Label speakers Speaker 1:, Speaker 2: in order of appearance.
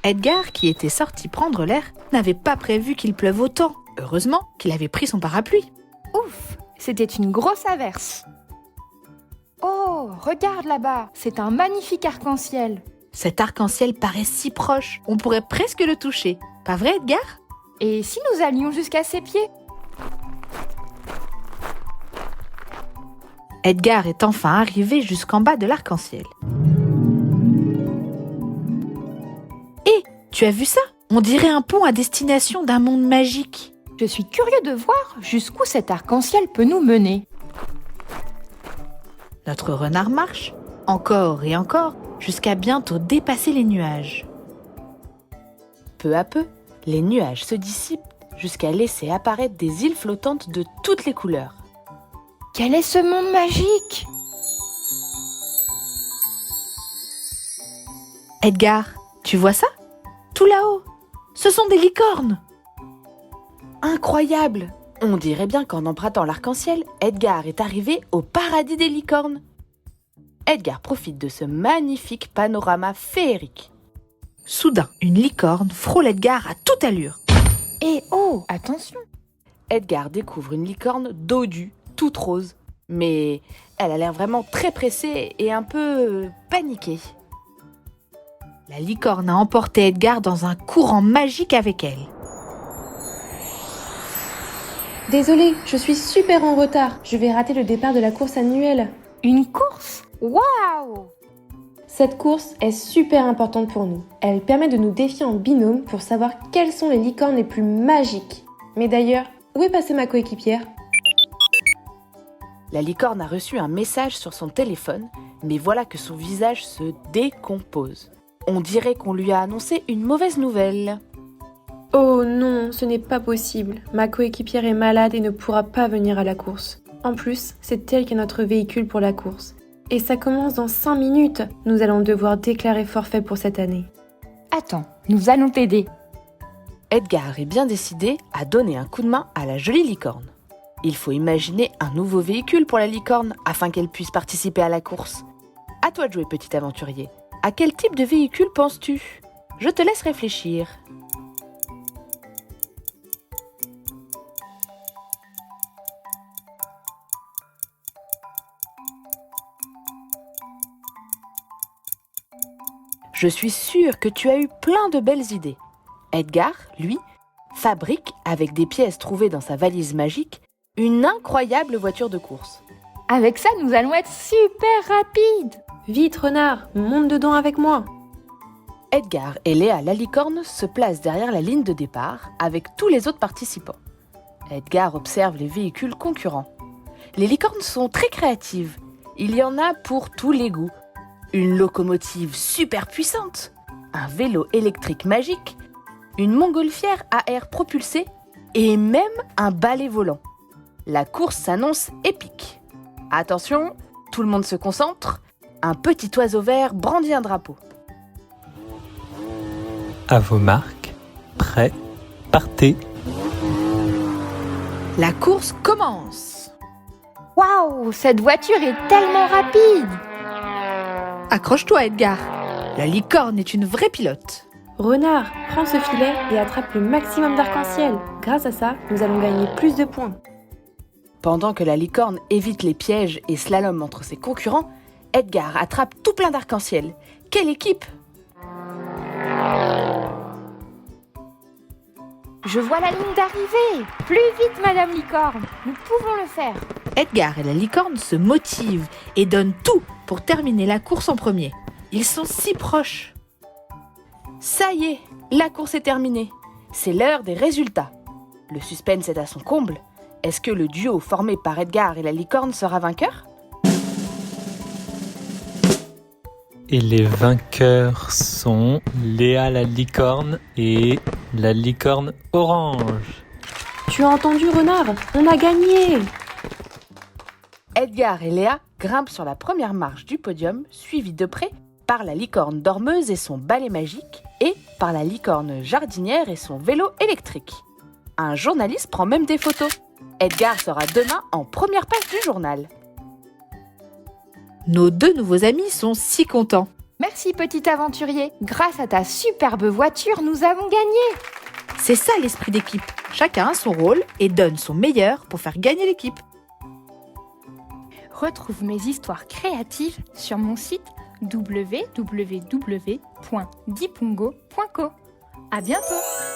Speaker 1: Edgar, qui était sorti prendre l'air, n'avait pas prévu qu'il pleuve autant. Heureusement qu'il avait pris son parapluie.
Speaker 2: Ouf, c'était une grosse averse. Oh, regarde là-bas, c'est un magnifique arc-en-ciel.
Speaker 1: Cet arc-en-ciel paraît si proche, on pourrait presque le toucher. Pas vrai, Edgar ?
Speaker 2: Et si nous allions jusqu'à ses pieds ?
Speaker 1: Edgar est enfin arrivé jusqu'en bas de l'arc-en-ciel. Hé, tu as vu ça ? On dirait un pont à destination d'un monde magique.
Speaker 2: Je suis curieux de voir jusqu'où cet arc-en-ciel peut nous mener.
Speaker 1: Notre renard marche, encore et encore, jusqu'à bientôt dépasser les nuages. Peu à peu, les nuages se dissipent jusqu'à laisser apparaître des îles flottantes de toutes les couleurs.
Speaker 2: Quel est ce monde magique ?
Speaker 1: Edgar, tu vois ça ? Tout là-haut, ce sont des licornes. Incroyable ! On dirait bien qu'en empruntant l'arc-en-ciel, Edgar est arrivé au paradis des licornes. Edgar profite de ce magnifique panorama féerique. Soudain, une licorne frôle Edgar à toute allure.
Speaker 2: Et oh, attention !
Speaker 1: Edgar découvre une licorne dodue, toute rose. Mais elle a l'air vraiment très pressée et un peu paniquée. La licorne a emporté Edgar dans un courant magique avec elle.
Speaker 3: Désolée, je suis super en retard. Je vais rater le départ de la course annuelle.
Speaker 2: Une course ? Waouh !
Speaker 3: Cette course est super importante pour nous. Elle permet de nous défier en binôme pour savoir quelles sont les licornes les plus magiques. Mais d'ailleurs, où est passée ma coéquipière ?
Speaker 1: La licorne a reçu un message sur son téléphone, mais voilà que son visage se décompose. On dirait qu'on lui a annoncé une mauvaise nouvelle.
Speaker 3: Oh non, ce n'est pas possible. Ma coéquipière est malade et ne pourra pas venir à la course. En plus, c'est elle qui est notre véhicule pour la course. Et ça commence dans 5 minutes. Nous allons devoir déclarer forfait pour cette année.
Speaker 2: Attends, nous allons t'aider.
Speaker 1: Edgar est bien décidé à donner un coup de main à la jolie licorne. Il faut imaginer un nouveau véhicule pour la licorne afin qu'elle puisse participer à la course. À toi de jouer, petit aventurier. À quel type de véhicule penses-tu ? Je te laisse réfléchir. Je suis sûre que tu as eu plein de belles idées. Edgar, lui, fabrique, avec des pièces trouvées dans sa valise magique, une incroyable voiture de course.
Speaker 2: Avec ça, nous allons être super rapides.
Speaker 3: Vite, renard, monte dedans avec moi.
Speaker 1: Edgar et Léa la licorne se placent derrière la ligne de départ avec tous les autres participants. Edgar observe les véhicules concurrents. Les licornes sont très créatives. Il y en a pour tous les goûts. Une locomotive super puissante, un vélo électrique magique, une montgolfière à air propulsé et même un balai volant. La course s'annonce épique. Attention, tout le monde se concentre. Un petit oiseau vert brandit un drapeau.
Speaker 4: À vos marques, prêts, partez.
Speaker 1: La course commence.
Speaker 2: Waouh, cette voiture est tellement rapide.
Speaker 1: Accroche-toi, Edgar. La licorne est une vraie pilote.
Speaker 3: Renard, prends ce filet et attrape le maximum d'arc-en-ciel. Grâce à ça, nous allons gagner plus de points.
Speaker 1: Pendant que la licorne évite les pièges et slalom entre ses concurrents, Edgar attrape tout plein d'arc-en-ciel. Quelle équipe!
Speaker 2: Je vois la ligne d'arrivée. Plus vite, Madame Licorne. Nous pouvons le faire.
Speaker 1: Edgar et la licorne se motivent et donnent tout pour terminer la course en premier. Ils sont si proches. Ça y est, la course est terminée. C'est l'heure des résultats. Le suspense est à son comble. Est-ce que le duo formé par Edgar et la licorne sera vainqueur ?
Speaker 4: Et les vainqueurs sont Léa la licorne et la licorne orange.
Speaker 3: Tu as entendu, renard ? On a gagné !
Speaker 1: Edgar et Léa grimpent sur la première marche du podium, suivis de près par la licorne dormeuse et son balai magique, et par la licorne jardinière et son vélo électrique. Un journaliste prend même des photos. Edgar sera demain en première page du journal. Nos deux nouveaux amis sont si contents.
Speaker 2: Merci petit aventurier. Grâce à ta superbe voiture, nous avons gagné.
Speaker 5: C'est ça l'esprit d'équipe. Chacun a son rôle et donne son meilleur pour faire gagner l'équipe.
Speaker 6: Retrouve mes histoires créatives sur mon site www.dipongo.co. À bientôt!